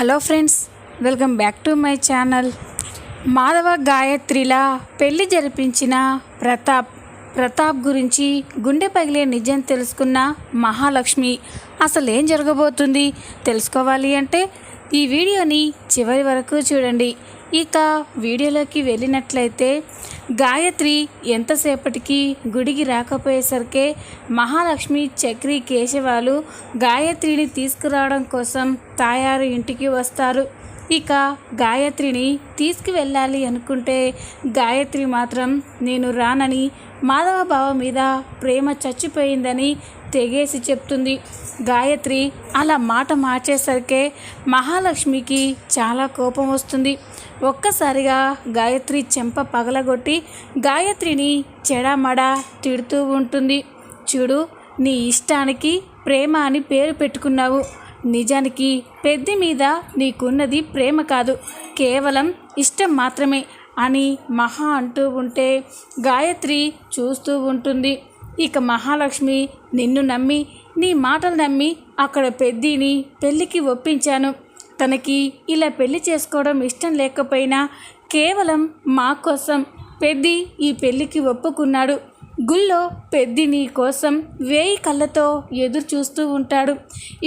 Hello friends, welcome back to my channel. Madhava గాయత్రిల పెళ్లి జరిపించిన ప్రతాప్ గురించి గుండె పగిలే నిజం తెలుసుకున్న మహాలక్ష్మి అసలు ఏం జరగబోతుంది తెలుసుకోవాలి అంటే ఈ వీడియోని చివరి వరకు చూడండి. ఇక వీడియోలోకి వెళ్ళినట్లయితే గాయత్రి ఎంతసేపటికి గుడికి రాకపోయేసరికే మహాలక్ష్మి, చక్రి, కేశవాలు గాయత్రిని తీసుకురావడం కోసం తాయారు ఇంటికి వస్తారు. ఇక గాయత్రిని తీసుకువెళ్ళాలి అనుకుంటే గాయత్రి మాత్రం నేను రానని, మాధవ బావ మీద ప్రేమ చచ్చిపోయిందని తెగేసి చెప్తుంది. గాయత్రి అలా మాట మార్చేసరికే మహాలక్ష్మికి చాలా కోపం వస్తుంది. ఒక్కసారిగా గాయత్రి చెంప పగలగొట్టి గాయత్రిని చెడామడా తిడుతూ ఉంటుంది. చూడు, నీ ఇష్టానికి ప్రేమ అని పేరు పెట్టుకున్నావు. నిజానికి పెద్ద మీద నీకున్నది ప్రేమ కాదు, కేవలం ఇష్టం మాత్రమే అని మహా అంటూ ఉంటే గాయత్రి చూస్తూ ఉంటుంది. ఇక మహాలక్ష్మి, నిన్ను నమ్మి, నీ మాటలు నమ్మి అక్కడ పెద్దిని పెళ్ళికి ఒప్పించాను. తనకి ఇలా పెళ్లి చేసుకోవడం ఇష్టం లేకపోయినా కేవలం మా కోసం పెద్ది ఈ పెళ్ళికి ఒప్పుకున్నాడు. గుళ్ళో పెద్ది నీ కోసం 1000 కళ్ళతో ఎదురు చూస్తూ ఉంటాడు.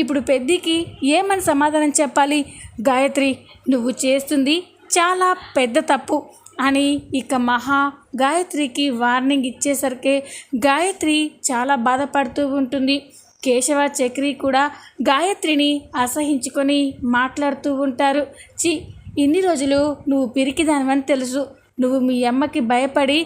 ఇప్పుడు పెద్దికి ఏమని సమాధానం చెప్పాలి? గాయత్రి, నువ్వు చేస్తుంది చాలా పెద్ద తప్పు అని ఇక మహా గాయత్రికి వార్నింగ్ ఇచ్చేసరికి గాయత్రి చాలా బాధపడుతూ ఉంటుంది. కేశవ, చక్రి కూడా గాయత్రిని అసహించుకొని మాట్లాడుతూ ఉంటారు. ఇన్ని రోజులు నువ్వు పిరికిదానివని తెలుసు. నువ్వు మీ అమ్మకి భయపడి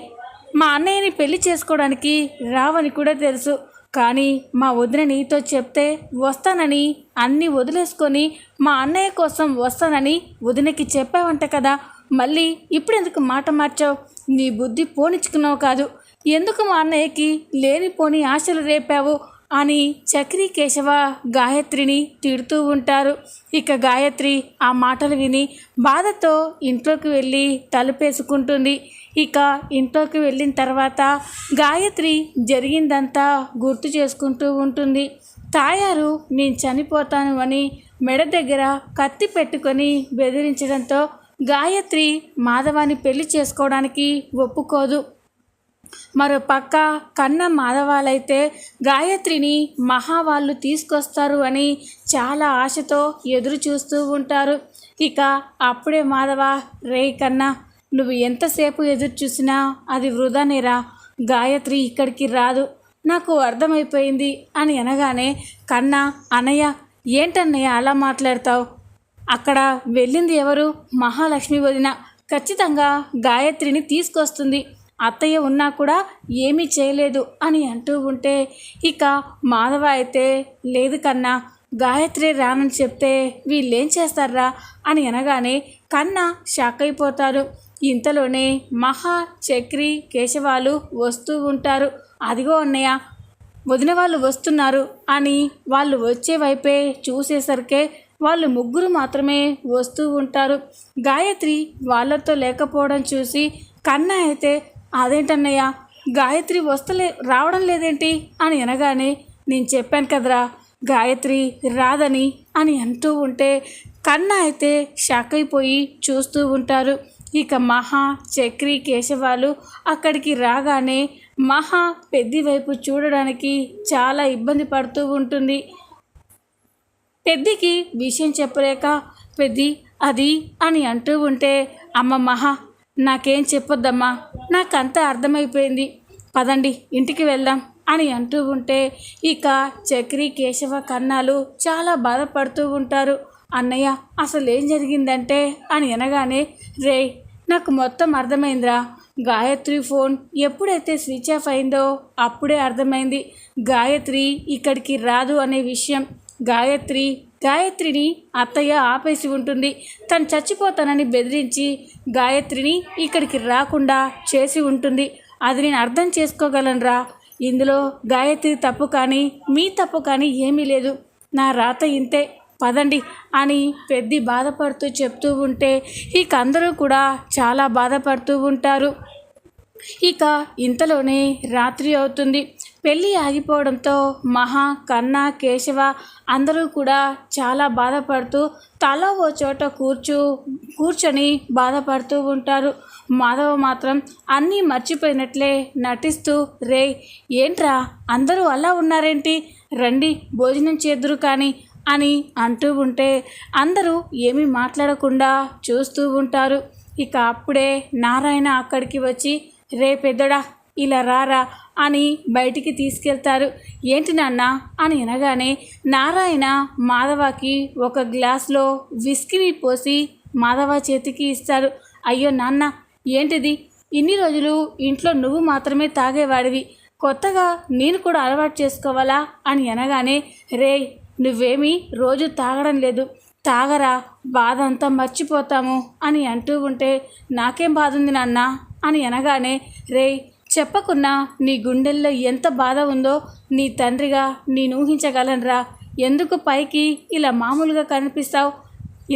మా అన్నయ్యని పెళ్లి చేసుకోవడానికి రావని కూడా తెలుసు. కానీ మా వదిన నీతో చెప్తే వస్తానని అన్నీ వదిలేసుకొని మా అన్నయ్య కోసం వస్తానని వదినకి చెప్పావంట కదా. మళ్ళీ ఇప్పుడెందుకు మాట మార్చావు? నీ బుద్ధి పోనిచ్చుకున్నావు కాదు. ఎందుకు మా అన్నయ్యకి లేనిపోని ఆశలు రేపావు అని చక్రి, కేశవ గాయత్రిని తిడుతూ ఉంటారు. ఇక గాయత్రి ఆ మాటలు విని బాధతో ఇంట్లోకి వెళ్ళి తలుపేసుకుంటుంది. ఇక ఇంట్లోకి వెళ్ళిన తర్వాత గాయత్రి జరిగిందంతా గుర్తు చేసుకుంటూ ఉంటుంది. తాయారు నేను చనిపోతాను అని మెడ దగ్గర కత్తి పెట్టుకొని బెదిరించడంతో గాయత్రి మాధవాన్ని పెళ్లి చేసుకోవడానికి ఒప్పుకోదు. మరో పక్క కన్న మాధవాలైతే గాయత్రిని మహా వాళ్ళు తీసుకొస్తారు అని చాలా ఆశతో ఎదురు చూస్తూ ఉంటారు. ఇక అప్పుడే మాధవ, రే కన్నా, నువ్వు ఎంతసేపు ఎదురు చూసినా అది వృధానేరా. గాయత్రి ఇక్కడికి రాదు, నాకు అర్థమైపోయింది అని అనగానే కన్నా, అన్నయ్య ఏంటన్నయ్య అలా మాట్లాడతావు? అక్కడ వెళ్ళింది ఎవరు? మహాలక్ష్మి వదిన. ఖచ్చితంగా గాయత్రిని తీసుకొస్తుంది. అత్తయ్య ఉన్నా కూడా ఏమీ చేయలేదు అని అంటూ ఉంటే ఇక మాధవ అయితే, లేదు కన్నా, గాయత్రి రానని చెప్తే వీళ్ళేం చేస్తారా అని అనగానే కన్నా షాక్ అయిపోతారు. ఇంతలోనే మహా, చక్రి, కేశవాలు వస్తూ ఉంటారు. అదిగో అన్నయ్య, వదిన వాళ్ళు వస్తున్నారు అని వాళ్ళు వచ్చే వైపే చూసేసరికే వాళ్ళు ముగ్గురు మాత్రమే వస్తూ ఉంటారు. గాయత్రి వాళ్ళతో లేకపోవడం చూసి కన్నా అయితే, అదేంటన్నయ్య, గాయత్రి రావడం లేదేంటి అని అనగానే నేను చెప్పాను కదరా గాయత్రి రాదని అని అంటూ ఉంటే కన్నా అయితే షాక్ అయిపోయి చూస్తూ ఉంటారు. ఇక మహా, చక్రి, కేశవాలు అక్కడికి రాగానే మహా పెద్ది వైపు చూడడానికి చాలా ఇబ్బంది పడుతూ ఉంటుంది. పెద్దికి విషయం చెప్పలేక పెద్ది అది అని అంటూ ఉంటే, అమ్మ మహా, నాకేం చెప్పొద్దమ్మా, నాకంతా అర్థమైపోయింది, పదండి ఇంటికి వెళ్దాం అని అంటూ ఉంటే ఇక చక్రి, కేశవ, కన్నాలు చాలా బాధపడుతూ ఉంటారు. అన్నయ్య అసలు ఏం జరిగిందంటే అని అనగానే, రే నాకు మొత్తం అర్థమైందిరా. గాయత్రి ఫోన్ ఎప్పుడైతే స్విచ్ ఆఫ్ అయిందో అప్పుడే అర్థమైంది గాయత్రి ఇక్కడికి రాదు అనే విషయం. గాయత్రిని అత్తయ్య ఆపేసి ఉంటుంది. తను చచ్చిపోతానని బెదిరించి గాయత్రిని ఇక్కడికి రాకుండా చేసి ఉంటుంది. అది నేను అర్థం చేసుకోగలనురా. ఇందులో గాయత్రి తప్పు కానీ మీ తప్పు కానీ ఏమీ లేదు. నా రాత ఇంతే, పదండి అని పెద్ది బాధపడుతూ చెప్తూ ఉంటే ఇక అందరూ కూడా చాలా బాధపడుతూ ఉంటారు. ఇక ఇంతలోనే రాత్రి అవుతుంది. పెళ్ళి ఆగిపోవడంతో మహా, కన్న, కేశవ అందరూ కూడా చాలా బాధపడుతూ తల ఓ చోట కూర్చొని బాధపడుతూ ఉంటారు. మాధవ మాత్రం అన్నీ మర్చిపోయినట్లే నటిస్తూ, రే ఏంట్రా అందరూ అలా ఉన్నారేంటి, రండి భోజనం చేద్దురు కానీ అని అంటూ ఉంటే అందరూ ఏమీ మాట్లాడకుండా చూస్తూ ఉంటారు. ఇక అప్పుడే నారాయణ అక్కడికి వచ్చి, రే పెద్దడా ఇలా రారా అని బయటికి తీసుకెళ్తారు. ఏంటి నాన్న అని అనగానే నారాయణ మాధవకి ఒక గ్లాస్లో విస్కీని పోసి మాధవ చేతికి ఇస్తాడు. అయ్యో నాన్న ఏంటిది, ఇన్ని రోజులు ఇంట్లో నువ్వు మాత్రమే తాగేవాడివి, కొత్తగా నేను కూడా అలవాటు చేసుకోవాలా అని అనగానే, రే నువ్వేమీ రోజు తాగడం లేదు, తాగరా బాధ అంతా మర్చిపోతాము అని అంటూ ఉంటే, నాకేం బాధ ఉంది నాన్న అని అనగానే, రే చెప్పకున్నా నీ గుండెల్లో ఎంత బాధ ఉందో నీ తండ్రిగా నేను ఊహించగలనురా, ఎందుకు పైకి ఇలా మామూలుగా కనిపిస్తావు,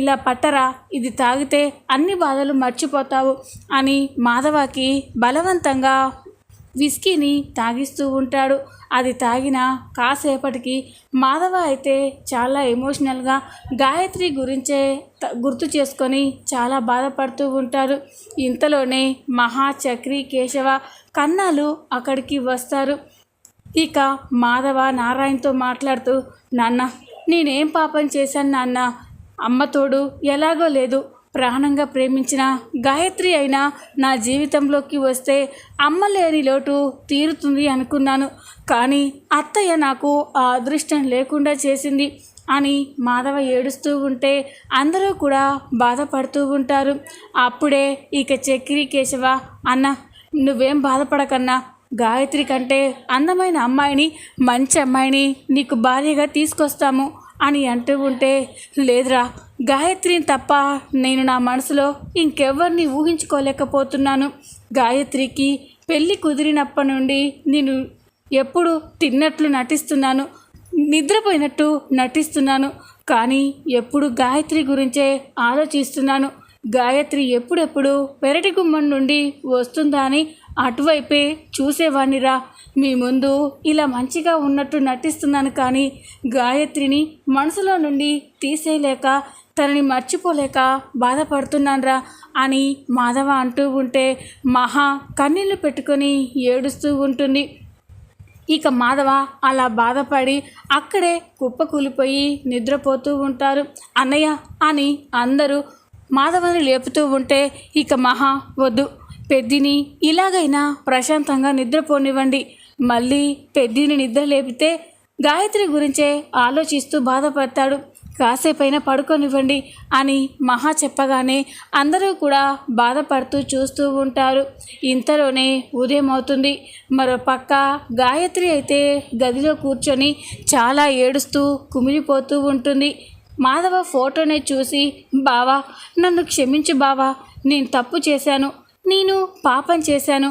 ఇలా పట్టరా, ఇది తాగితే అన్ని బాధలు మర్చిపోతావు అని మాధవకి బలవంతంగా విస్కీని తాగిస్తూ ఉంటాడు. అది తాగిన కాసేపటికి మాధవ అయితే చాలా ఎమోషనల్గా గాయత్రి గురించే గుర్తు చేసుకొని చాలా బాధపడుతూ ఉంటారు. ఇంతలోనే మహా, చక్రి, కేశవ, కన్నాలు అక్కడికి వస్తారు. ఇక మాధవ నారాయణతో మాట్లాడుతూ, నాన్న నేనేం పాపం చేశాను నాన్న, అమ్మ తోడు ఎలాగో లేదు, ప్రాణంగా ప్రేమించిన గాయత్రి అయినా నా జీవితంలోకి వస్తే అమ్మ లేని లోటు తీరుతుంది అనుకున్నాను, కానీ అత్తయ్య నాకు ఆ అదృష్టం లేకుండా చేసింది అని మాధవ ఏడుస్తూ ఉంటే అందరూ కూడా బాధపడుతూ ఉంటారు. అప్పుడే ఇక చక్రి, కేశవ, అన్న నువ్వేం బాధపడకన్నా, గాయత్రి కంటే అందమైన అమ్మాయిని, మంచి అమ్మాయిని నీకు భార్యగా తీసుకొస్తాము అని అంటూ ఉంటే, లేదురా గాయత్రిని తప్ప నేను నా మనసులో ఇంకెవ్వరిని ఊహించుకోలేకపోతున్నాను, గాయత్రికి పెళ్ళి కుదిరినప్పటి నుండి నేను ఎప్పుడు తిన్నట్లు నటిస్తున్నాను, నిద్రపోయినట్టు నటిస్తున్నాను, కానీ ఎప్పుడు గాయత్రి గురించే ఆలోచిస్తున్నాను, గాయత్రి ఎప్పుడెప్పుడు పెరటి గుమ్మం నుండి వస్తుందా అని అటువైపే చూసేవాణ్ణిరా, మీ ముందు ఇలా మంచిగా ఉన్నట్టు నటిస్తున్నాను, కానీ గాయత్రిని మనసులో నుండి తీసేయలేక తనని మర్చిపోలేక బాధపడుతున్నానురా అని మాధవ అంటూ ఉంటే మహా కన్నీళ్ళు పెట్టుకొని ఏడుస్తూ ఉంటుంది. ఇక మాధవ అలా బాధపడి అక్కడే కుప్పకూలిపోయి నిద్రపోతూ ఉంటారు. అన్నయ్య అని అందరూ మాధవని లేపుతూ ఉంటే ఇక మహా, వద్దు పెద్దిని ఇలాగైనా ప్రశాంతంగా నిద్రపోనివ్వండి, మళ్ళీ పెద్దిని నిద్ర లేపితే గాయత్రి గురించే ఆలోచిస్తూ బాధపడతాడు, కాసేపైనా పడుకోనివ్వండి అని మహా చెప్పగానే అందరూ కూడా బాధపడుతూ చూస్తూ ఉంటారు. ఇంతలోనే ఉదయం అవుతుంది. మరో పక్క గాయత్రి అయితే గదిలో కూర్చొని చాలా ఏడుస్తూ కుమిలిపోతూ ఉంటుంది. మాధవ ఫోటోనే చూసి, బావా నన్ను క్షమించు బావా, నేను తప్పు చేశాను, నేను పాపం చేశాను,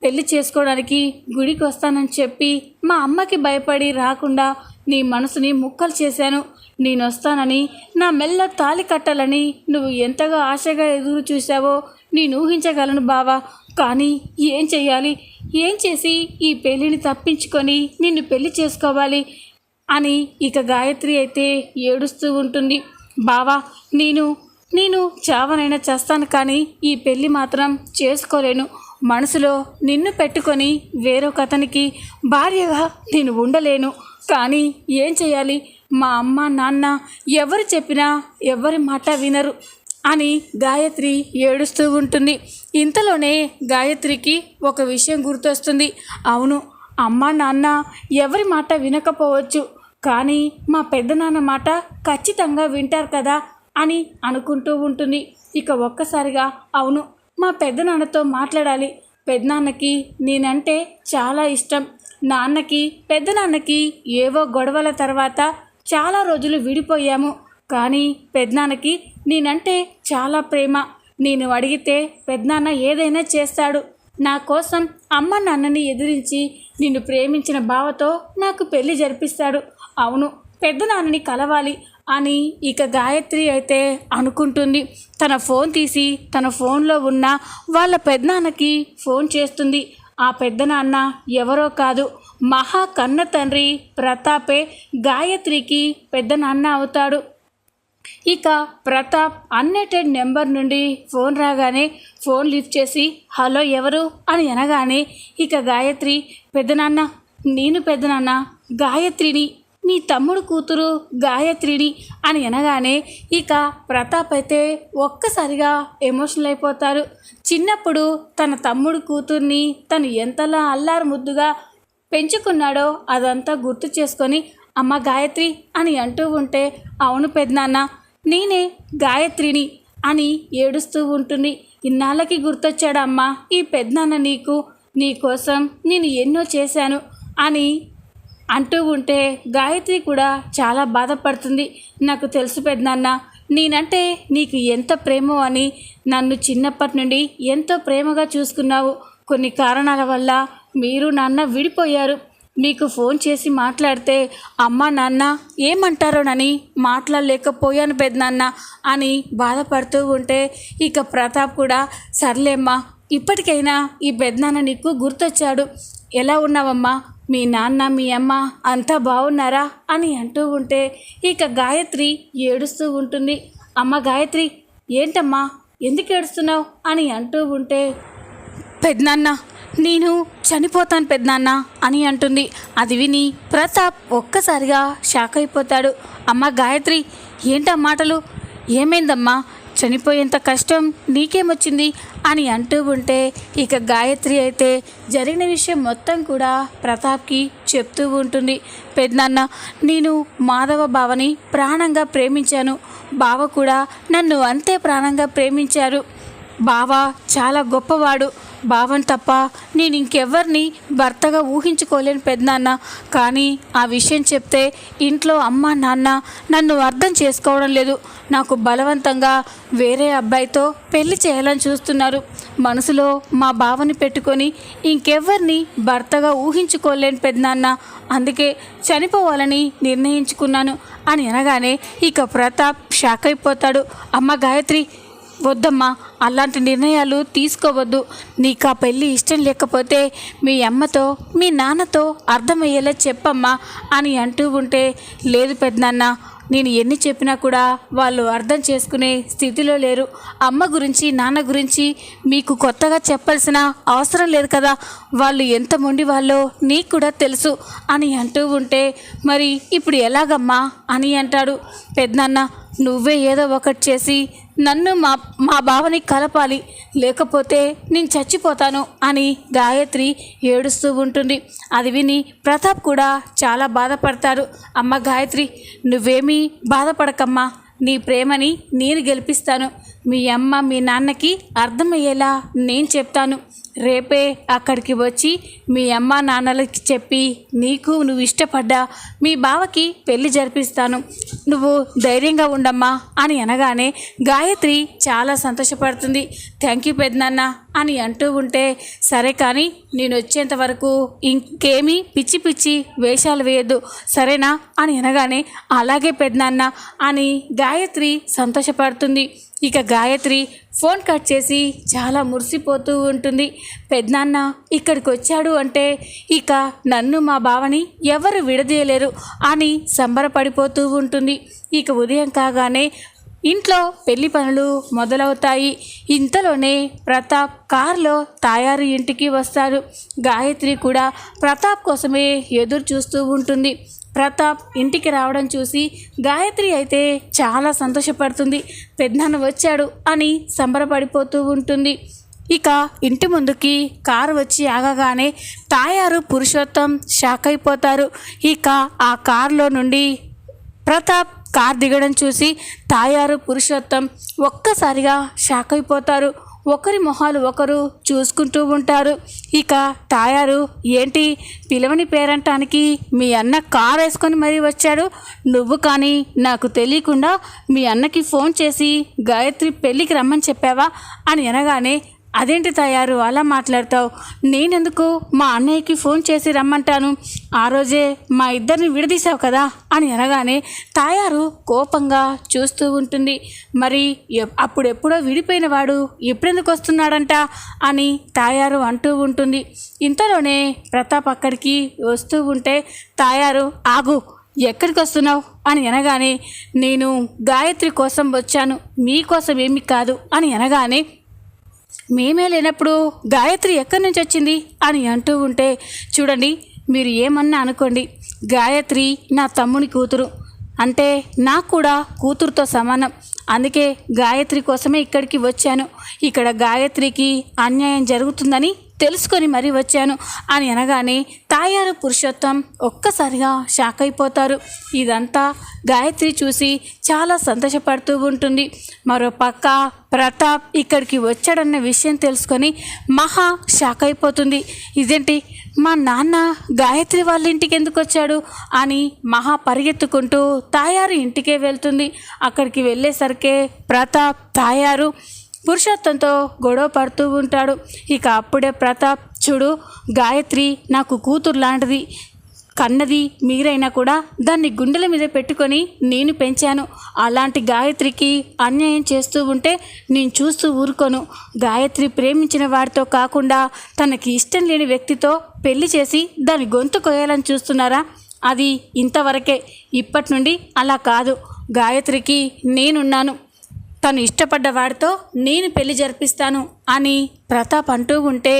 పెళ్లి చేసుకోవడానికి గుడికి వస్తానని చెప్పి మా అమ్మకి భయపడి రాకుండా నీ మనసుని ముక్కలు చేశాను, నేను వస్తానని నా మెల్ల తాళి కట్టాలని నువ్వు ఎంతగా ఆశగా ఎదురు చూసావో నేను ఊహించగలను బావా, కానీ ఏం చెయ్యాలి, ఏం చేసి ఈ పెళ్ళిని తప్పించుకొని నిన్ను పెళ్లి చేసుకోవాలి అని ఇక గాయత్రి అయితే ఏడుస్తూ ఉంటుంది. బావా నేను చావనైనా చేస్తాను, కానీ ఈ పెళ్ళి మాత్రం చేసుకోలేను, మనసులో నిన్ను పెట్టుకొని వేరొక అతనికి భార్యగా నేను ఉండలేను, కానీ ఏం చేయాలి, మా అమ్మ నాన్న ఎవరు చెప్పినా ఎవరి మాట వినరు అని గాయత్రి ఏడుస్తూ ఉంటుంది. ఇంతలోనే గాయత్రికి ఒక విషయం గుర్తొస్తుంది. అవును, అమ్మ నాన్న ఎవరి మాట వినకపోవచ్చు, కానీ మా పెద్దనాన్న మాట ఖచ్చితంగా వింటారు కదా అని అనుకుంటూ ఉంటుంది. ఇక ఒక్కసారిగా అవును మా పెద్దనాన్నతో మాట్లాడాలి, పెద్దనాన్నకి నేనంటే చాలా ఇష్టం, నాన్నకి పెద్దనాన్నకి ఏవో గొడవల తర్వాత చాలా రోజులు విడిపోయాము, కానీ పెద్దనాన్నకి నేనంటే చాలా ప్రేమ, నేను అడిగితే పెద్దనాన్న ఏదైనా చేస్తాడు, నా కోసం అమ్మ నాన్నని ఎదిరించి నిన్ను ప్రేమించిన బావతో నాకు పెళ్లి జరిపిస్తాడు, అవును పెద్దనాన్నని కలవాలి అని ఇక గాయత్రి అయితే అనుకుంటుంది. తన ఫోన్ తీసి తన ఫోన్లో ఉన్న వాళ్ళ పెద్దనాన్నకి ఫోన్ చేస్తుంది. ఆ పెద్దనాన్న ఎవరో కాదు, మహా కన్న తండ్రి ప్రతాపే గాయత్రికి పెద్ద నాన్న అవుతాడు. ఇక ప్రతాప్ అన్నేటెడ్ నెంబర్ నుండి ఫోన్ రాగానే ఫోన్ లిఫ్ట్ చేసి హలో ఎవరు అని అనగానే ఇక గాయత్రి పెద్దనాన్న నేను పెద్దనాన్న గాయత్రిని నీ తమ్ముడు కూతురు గాయత్రిని అని అనగానే ఇక ప్రతాప్ అయితే ఒక్కసారిగా ఎమోషనల్ అయిపోతారు. చిన్నప్పుడు తన తమ్ముడు కూతుర్ని తను ఎంతలా అల్లారు ముద్దుగా పెంచుకున్నాడో అదంతా గుర్తు చేసుకొని అమ్మ గాయత్రి అని అంటూ ఉంటే అవును పెద్దనాన్న నేనే గాయత్రిని అని ఏడుస్తూ ఉంటుంది. ఇన్నాళ్ళకి గుర్తొచ్చాడమ్మా ఈ పెద్దనాన్న నీకోసం నేను ఎన్నో చేశాను అని అంటూ ఉంటే గాయత్రి కూడా చాలా బాధపడుతుంది. నాకు తెలుసు పెద్దనాన్న నేనంటే నీకు ఎంత ప్రేమో అని, నన్ను చిన్నప్పటి నుండి ఎంతో ప్రేమగా చూసుకున్నావు. కొన్ని కారణాల వల్ల మీరు నాన్న విడిపోయారు. మీకు ఫోన్ చేసి మాట్లాడితే అమ్మ నాన్న ఏమంటారోనని మాట్లాడలేకపోయాను పెద్దనాన్న అని బాధపడుతూ ఉంటే ఇక ప్రతాప్ కూడా సర్లేమ్మా ఇప్పటికైనా ఈ పెద్దనాన్న నీకు గుర్తొచ్చాడు. ఎలా ఉన్నావమ్మా మీ నాన్న మీ అమ్మ అంతా బాగున్నారా అని అంటూ ఉంటే ఇక గాయత్రి ఏడుస్తూ ఉంటుంది. అమ్మ గాయత్రి ఏంటమ్మా ఎందుకు ఏడుస్తున్నావు అని అంటూ ఉంటే పెద్దనాన్న నేను చనిపోతాను పెద్దనాన్న అని అంటుంది. అది విని ప్రతాప్ ఒక్కసారిగా షాక్ అయిపోతాడు. అమ్మ గాయత్రి ఏంటా మాటలు, ఏమైందమ్మా, చనిపోయేంత కష్టం నీకేమొచ్చింది అని అంటూ ఉంటే ఇక గాయత్రి అయితే జరిగిన విషయం మొత్తం కూడా ప్రతాప్కి చెప్తూ ఉంటుంది. పెద్దనాన్న నేను మాధవ బావని ప్రాణంగా ప్రేమించాను. బావ కూడా నన్ను అంతే ప్రాణంగా ప్రేమించారు. బావ చాలా గొప్పవాడు. బావని తప్ప నేను ఇంకెవ్వరిని భర్తగా ఊహించుకోలేను పెద్దనాన్న. కానీ ఆ విషయం చెప్తే ఇంట్లో అమ్మ నాన్న నన్ను అర్థం చేసుకోవడం లేదు. నాకు బలవంతంగా వేరే అబ్బాయితో పెళ్లి చేయాలని చూస్తున్నారు. మనసులో మా బావని పెట్టుకొని ఇంకెవ్వరిని భర్తగా ఊహించుకోలేను పెద్దనాన్న. అందుకే చనిపోవాలని నిర్ణయించుకున్నాను అని అనగానే ఇక ప్రతాప్ షాక్ అయిపోతాడు. అమ్మ గాయత్రి వద్దమ్మా అలాంటి నిర్ణయాలు తీసుకోవద్దు. నీకు ఆ పెళ్ళి ఇష్టం లేకపోతే మీ అమ్మతో మీ నాన్నతో అర్థమయ్యేలా చెప్పమ్మా అని అంటూ ఉంటే లేదు పెద్దనాన్న నేను ఎన్ని చెప్పినా కూడా వాళ్ళు అర్థం చేసుకునే స్థితిలో లేరు. అమ్మ గురించి నాన్న గురించి మీకు కొత్తగా చెప్పాల్సిన అవసరం లేదు కదా, వాళ్ళు ఎంత మొండి వాళ్ళో నీకు కూడా తెలుసు అని అంటూ ఉంటే మరి ఇప్పుడు ఎలాగమ్మా అని అంటాడు. పెద్దనాన్న నువ్వే ఏదో ఒకటి చేసి నన్ను మా బావని కలపాలి, లేకపోతే నేను చచ్చిపోతాను అని గాయత్రి ఏడుస్తూ ఉంటుంది. అది విని ప్రతాప్ కూడా చాలా బాధపడతారు. అమ్మ గాయత్రి నువ్వేమీ బాధపడకమ్మా, నీ ప్రేమని నేను గెలిపిస్తాను. మీ అమ్మ మీ నాన్నకి అర్థమయ్యేలా నేను చెప్తాను. రేపే అక్కడికి వచ్చి మీ అమ్మ నాన్నలకి చెప్పి నువ్వు ఇష్టపడ్డా మీ బావకి పెళ్లి జరిపిస్తాను. నువ్వు ధైర్యంగా ఉండమ్మా అని అనగానే గాయత్రి చాలా సంతోషపడుతుంది. థ్యాంక్ యూ పెద్దనాన్న అని అంటూ ఉంటే సరే కానీ నేను వచ్చేంత వరకు ఇంకేమీ పిచ్చి పిచ్చి వేషాలు వేయద్దు సరేనా అని అనగానే అలాగే పెద్దనాన్న అని గాయత్రి సంతోషపడుతుంది. ఇక గాయత్రి ఫోన్ కట్ చేసి చాలా మురిసిపోతూ ఉంటుంది. పెద్దనాన్న ఇక్కడికి వచ్చాడు అంటే ఇక నన్ను మా బావని ఎవరు విడదీయలేరు అని సంబరపడిపోతూ ఉంటుంది. ఇక ఉదయం కాగానే ఇంట్లో పెళ్లి పనులు మొదలవుతాయి. ఇంతలోనే ప్రతాప్ కారులో తాయారు ఇంటికి వస్తారు. గాయత్రి కూడా ప్రతాప్ కోసమే ఎదురు చూస్తూ ఉంటుంది. ప్రతాప్ ఇంటికి రావడం చూసి గాయత్రి అయితే చాలా సంతోషపడుతుంది. పెద్దనాన్న వచ్చాడు అని సంబరపడిపోతూ ఉంటుంది. ఇక ఇంటి ముందుకి కారు వచ్చి ఆగగానే తాయారు పురుషోత్తం షాక్ అయిపోతారు. ఇక ఆ కారులో నుండి ప్రతాప్ కార్ దిగడం చూసి తాయారు పురుషోత్తం ఒక్కసారిగా షాక్ అయిపోతారు. ఒకరి మొహాలు ఒకరు చూసుకుంటూ ఉంటారు. ఇక తాయారు ఏంటి పిలవని పేరంటానికి మీ అన్న కార్ వేసుకొని మరీ వచ్చాడు, నువ్వు కానీ నాకు తెలియకుండా మీ అన్నకి ఫోన్ చేసి గాయత్రి పెళ్ళికి రమ్మని చెప్పావా అని అనగానే అదేంటి తయారు అలా మాట్లాడతావు? నేనెందుకు మా అన్నయ్యకి ఫోన్ చేసి రమ్మంటాను? ఆ రోజే మా ఇద్దరిని విడదీశావు కదా అని అనగానే తాయారు కోపంగా చూస్తూ ఉంటుంది. మరి అప్పుడెప్పుడో విడిపోయిన వాడు ఎప్పుడెందుకు వస్తున్నాడంట అని తాయారు అంటూ ఉంటుంది. ఇంతలోనే ప్రతాప్ అక్కడికి వస్తూ ఉంటే తాయారు ఆగు, ఎక్కడికి వస్తున్నావు అని అనగానే నేను గాయత్రి కోసం వచ్చాను, మీకోసం ఏమీ కాదు అని అనగానే మేమే లేనప్పుడు గాయత్రి ఎక్కడి నుంచి వచ్చింది అని అంటూ ఉంటే చూడండి, మీరు ఏమన్నా అనుకోండి, గాయత్రి నా తమ్ముని కూతురు, అంటే నాకు కూడా కూతురుతో సమానం. అందుకే గాయత్రి కోసమే ఇక్కడికి వచ్చాను. ఇక్కడ గాయత్రికి అన్యాయం జరుగుతుందని తెలుసుకొని మరీ వచ్చాను అని అనగానే తాయారు పురుషోత్తం ఒక్కసారిగా షాక్ అయిపోతారు. ఇదంతా గాయత్రి చూసి చాలా సంతోషపడుతూ ఉంటుంది. మరో పక్క ప్రతాప్ ఇక్కడికి వచ్చాడన్న విషయం తెలుసుకొని మహా షాక్ అయిపోతుంది. ఇదేంటి, మా నాన్న గాయత్రి వాళ్ళ ఇంటికి ఎందుకు వచ్చాడు అని మహా పరిగెత్తుకుంటూ తాయారు ఇంటికే వెళ్తుంది. అక్కడికి వెళ్ళేసరికే ప్రతాప్ తాయారు పురుషోత్తంతో గొడవ పడుతూ ఉంటాడు. ఇక అప్పుడే ప్రతాప్, చూడు గాయత్రి నాకు కూతురు లాంటిది, కన్నది మీరైనా కూడా దాన్ని గుండెల మీద పెట్టుకొని నేను పెంచాను. అలాంటి గాయత్రికి అన్యాయం చేస్తూ ఉంటే నేను చూస్తూ ఊరుకోను. గాయత్రి ప్రేమించిన వాడితో కాకుండా తనకి ఇష్టం లేని వ్యక్తితో పెళ్లి చేసి దాని గొంతు కొయ్యాలని చూస్తున్నారా? అది ఇంతవరకే. ఇప్పటి నుండి అలా కాదు. గాయత్రికి నేనున్నాను, తను ఇష్టపడ్డ వాడితో నేను పెళ్లి జరిపిస్తాను అని ప్రతాప్ అంటూ ఉంటే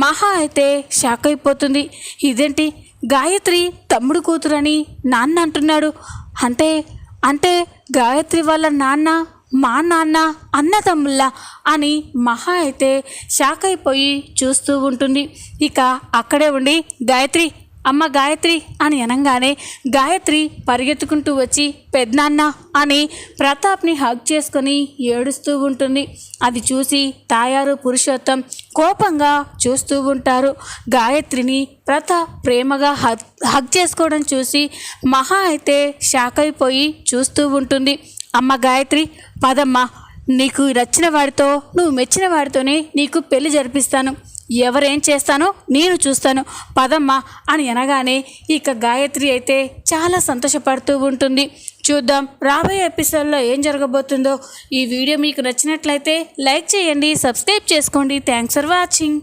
మహా అయితే షాక్ అయిపోతుంది. ఇదేంటి, గాయత్రి తమ్ముడు కూతురని నాన్న అంటున్నాడు, అంటే అంటే గాయత్రి వాళ్ళ నాన్న మా నాన్న అన్న తమ్ముళ్ళ అని మహా అయితే షాక్ అయిపోయి చూస్తూ ఉంటుంది. ఇక అక్కడే ఉండి గాయత్రి, అమ్మ గాయత్రి అని అనగానే గాయత్రి పరిగెత్తుకుంటూ వచ్చి పెద్దనాన్న అని ప్రతాప్ని హగ్ చేసుకొని ఏడుస్తూ ఉంటుంది. అది చూసి తాయారు పురుషోత్తం కోపంగా చూస్తూ ఉంటారు. గాయత్రిని ప్రతాప్ ప్రేమగా హగ్ చేసుకోవడం చూసి మహా అయితే షాక్ అయిపోయి చూస్తూ ఉంటుంది. అమ్మ గాయత్రి, పదమ్మ, నీకు నచ్చిన వాడితో, నువ్వు మెచ్చిన వాడితోనే నీకు పెళ్లి జరిపిస్తాను. ఎవరేం చేస్తానో నేను చూస్తాను, పదమ్మా అని అనగానే ఇక గాయత్రి అయితే చాలా సంతోషపడుతూ ఉంటుంది. చూద్దాం రాబోయే ఎపిసోడ్లో ఏం జరగబోతుందో. ఈ వీడియో మీకు నచ్చినట్లయితే లైక్ చేయండి, సబ్స్క్రైబ్ చేసుకోండి. Thanks for watching.